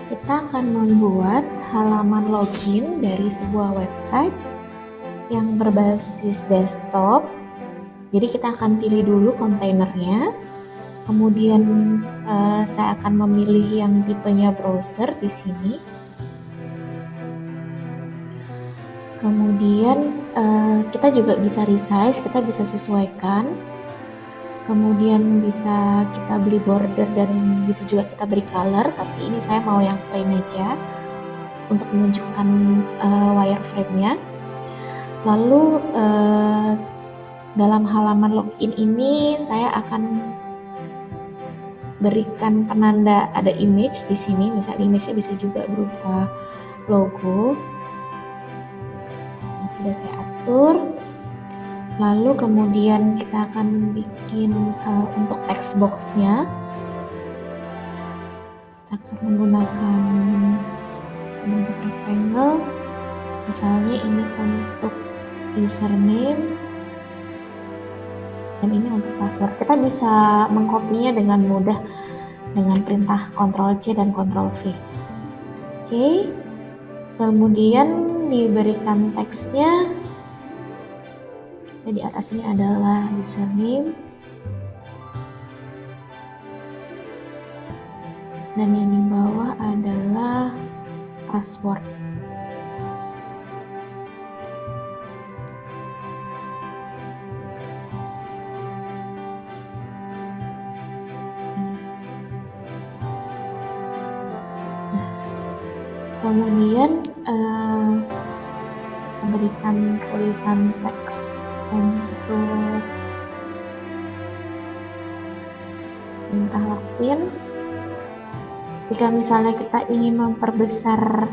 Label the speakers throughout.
Speaker 1: Kita akan membuat halaman login dari sebuah website yang berbasis desktop. Jadi kita akan pilih dulu kontainernya, kemudian saya akan memilih yang tipenya browser di sini. Kemudian kita juga bisa resize, kita bisa sesuaikan. Kemudian bisa kita beli border dan bisa juga kita beri color, tapi ini saya mau yang plain aja untuk menunjukkan wireframe-nya. Lalu dalam halaman login ini saya akan berikan penanda ada image di sini. Misalnya image-nya bisa juga berupa logo yang sudah saya atur. Lalu kemudian kita akan bikin untuk text box-nya. Kita akan menggunakan bentuk rectangle. Misalnya ini untuk username dan ini untuk password. Kita bisa mengkopinya dengan mudah dengan perintah Ctrl+C dan Ctrl+V. Oke. Kemudian diberikan teksnya. Jadi atas ini adalah username dan yang di bawah adalah password. Kemudian memberikan tulisan teks untuk perintah login. Jika misalnya kita ingin memperbesar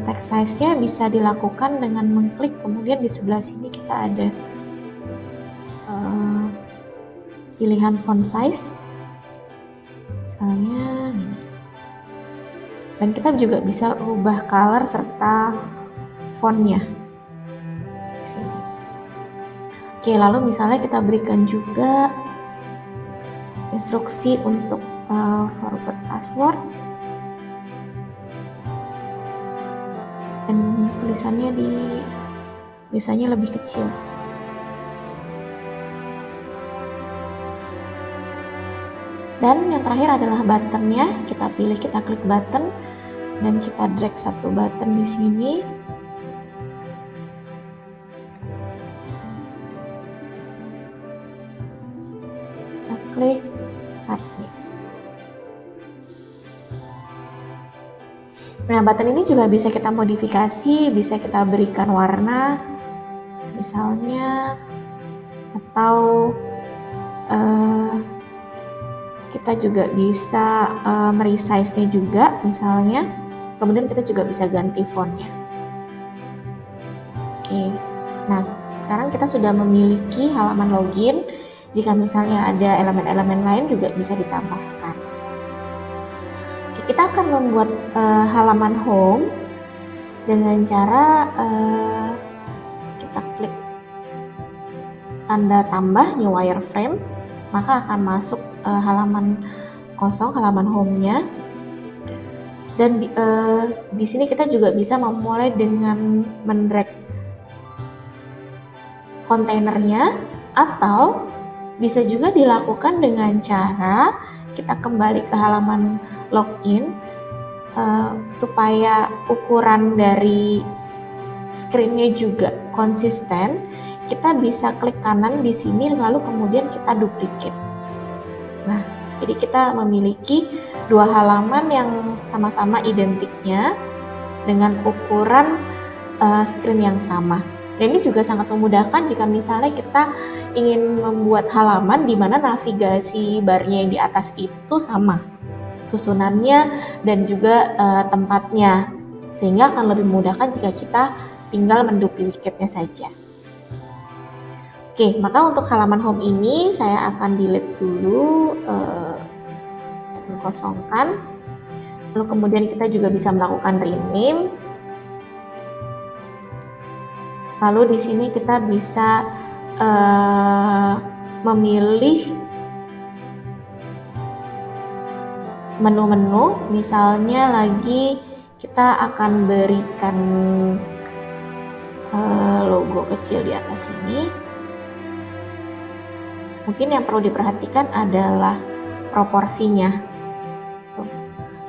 Speaker 1: text size-nya, bisa dilakukan dengan mengklik, kemudian di sebelah sini kita ada pilihan font size, misalnya ini. Dan kita juga bisa ubah color serta fontnya. Oke, lalu misalnya kita berikan juga instruksi untuk forward password dan tulisannya biasanya lebih kecil. Dan yang terakhir adalah buttonnya. Kita pilih, kita klik button dan kita drag satu button di sini. Kita klik submit. Nah, button ini juga bisa kita modifikasi, bisa kita berikan warna, misalnya, atau kita juga bisa meresize-nya juga, misalnya. Kemudian kita juga bisa ganti fontnya. Oke, nah sekarang kita sudah memiliki halaman login. Jika misalnya ada elemen-elemen lain juga bisa ditambahkan. Oke, kita akan membuat halaman home dengan cara kita klik tanda tambah new wireframe, maka akan masuk halaman kosong, halaman home-nya. Dan di sini kita juga bisa memulai dengan mendrag kontainernya, atau bisa juga dilakukan dengan cara kita kembali ke halaman login supaya ukuran dari screen-nya juga konsisten. Kita bisa klik kanan di sini lalu kemudian kita duplicate. Nah, jadi kita memiliki dua halaman yang sama-sama identiknya dengan ukuran screen yang sama. Dan ini juga sangat memudahkan jika misalnya kita ingin membuat halaman di mana navigasi barnya yang di atas itu sama susunannya dan juga tempatnya, sehingga akan lebih memudahkan jika kita tinggal menduplikatnya saja. Oke, maka untuk halaman home ini saya akan delete dulu, kosongkan. Lalu kemudian kita juga bisa melakukan rename. Lalu di sini kita bisa memilih menu-menu, misalnya lagi kita akan berikan logo kecil di atas ini. Mungkin yang perlu diperhatikan adalah proporsinya. Tuh.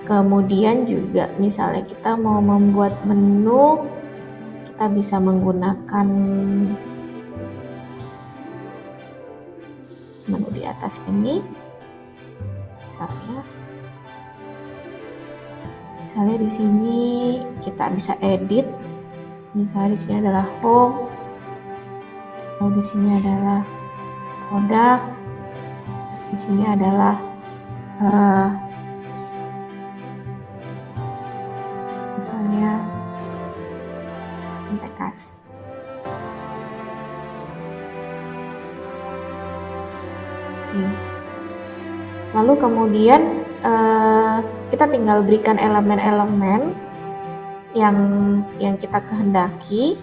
Speaker 1: Kemudian juga misalnya kita mau membuat menu, kita bisa menggunakan menu di atas ini. Misalnya di sini kita bisa edit. Misalnya di sini adalah home, lalu di sini adalah produk, di sini adalah misalnya MTKs. Oke. Lalu kemudian kita tinggal berikan elemen-elemen yang kita kehendaki.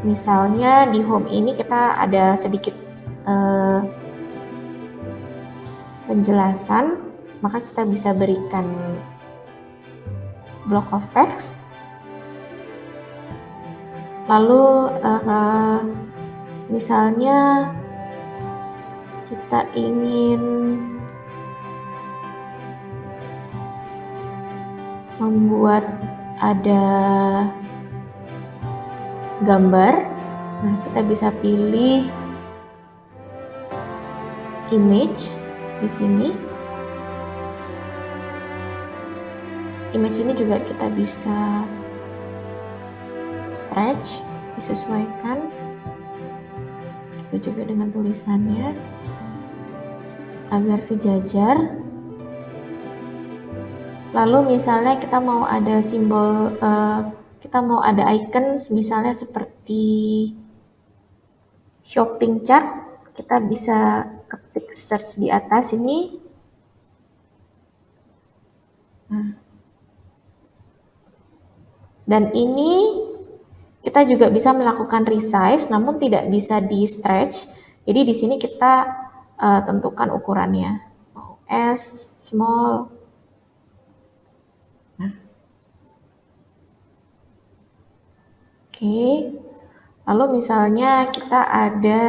Speaker 1: Misalnya di home ini kita ada sedikit penjelasan, maka kita bisa berikan block of text. Lalu misalnya kita ingin membuat ada gambar, nah kita bisa pilih image di sini. Image ini juga kita bisa stretch, disesuaikan. Itu juga dengan tulisannya agar sejajar. Lalu misalnya kita mau ada simbol, kita mau ada icons misalnya seperti shopping chart, kita bisa ketik search di atas ini. Nah. Dan ini kita juga bisa melakukan resize, namun tidak bisa di stretch. Jadi di sini kita tentukan ukurannya, mau S, small. Nah. Oke. Lalu misalnya kita ada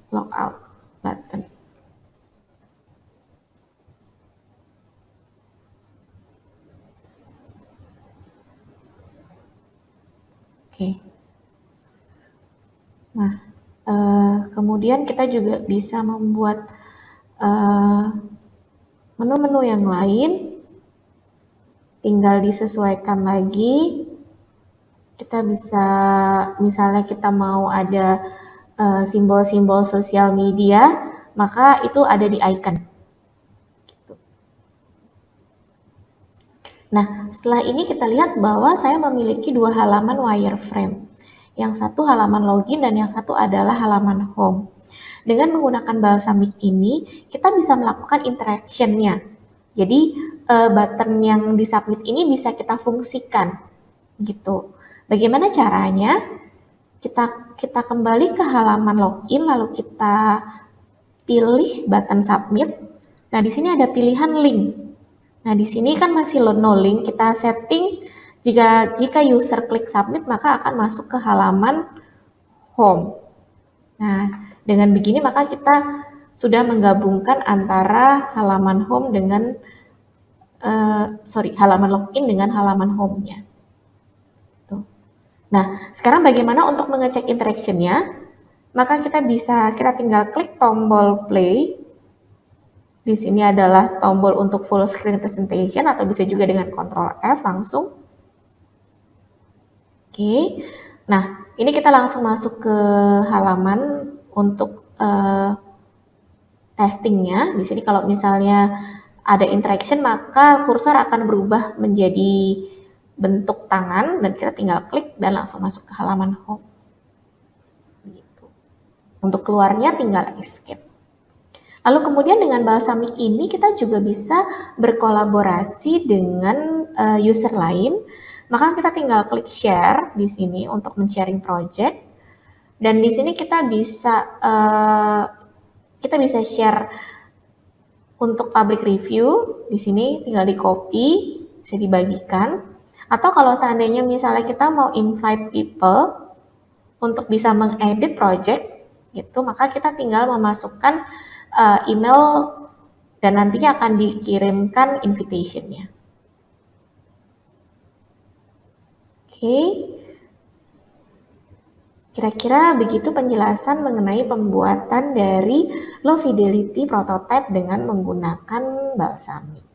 Speaker 1: logout button. Oke. Nah, kemudian kita juga bisa membuat menu-menu yang lain, tinggal disesuaikan lagi. Kita bisa, misalnya kita mau ada simbol-simbol sosial media, maka itu ada di icon. Gitu. Nah, setelah ini kita lihat bahwa saya memiliki dua halaman wireframe. Yang satu halaman login dan yang satu adalah halaman home. Dengan menggunakan Balsamiq ini, kita bisa melakukan interaction-nya. Jadi, button yang disubmit ini bisa kita fungsikan. Gitu. Bagaimana caranya? Kita kembali ke halaman login, lalu kita pilih button submit. Nah, di sini ada pilihan link. Nah, di sini kan masih no link, kita setting jika user klik submit maka akan masuk ke halaman home. Nah, dengan begini maka kita sudah menggabungkan antara halaman home dengan halaman login dengan halaman home-nya. Nah, sekarang bagaimana untuk mengecek interaction-nya? Maka kita tinggal klik tombol play. Di sini adalah tombol untuk full screen presentation atau bisa juga dengan Ctrl F langsung. Oke. Nah, ini kita langsung masuk ke halaman untuk testingnya. Di sini kalau misalnya ada interaction, maka kursor akan berubah menjadi bentuk tangan dan kita tinggal klik dan langsung masuk ke halaman home. Gitu. Untuk keluarnya tinggal escape. Lalu kemudian dengan Balsamiq ini kita juga bisa berkolaborasi dengan user lain. Maka kita tinggal klik share di sini untuk men-sharing project. Dan di sini kita bisa share Untuk public review, di sini tinggal di copy, bisa dibagikan. Atau kalau seandainya misalnya kita mau invite people untuk bisa mengedit project, gitu, maka kita tinggal memasukkan email dan nantinya akan dikirimkan invitation-nya. Oke. Kira-kira begitu penjelasan mengenai pembuatan dari low fidelity prototype dengan menggunakan Balsamiq.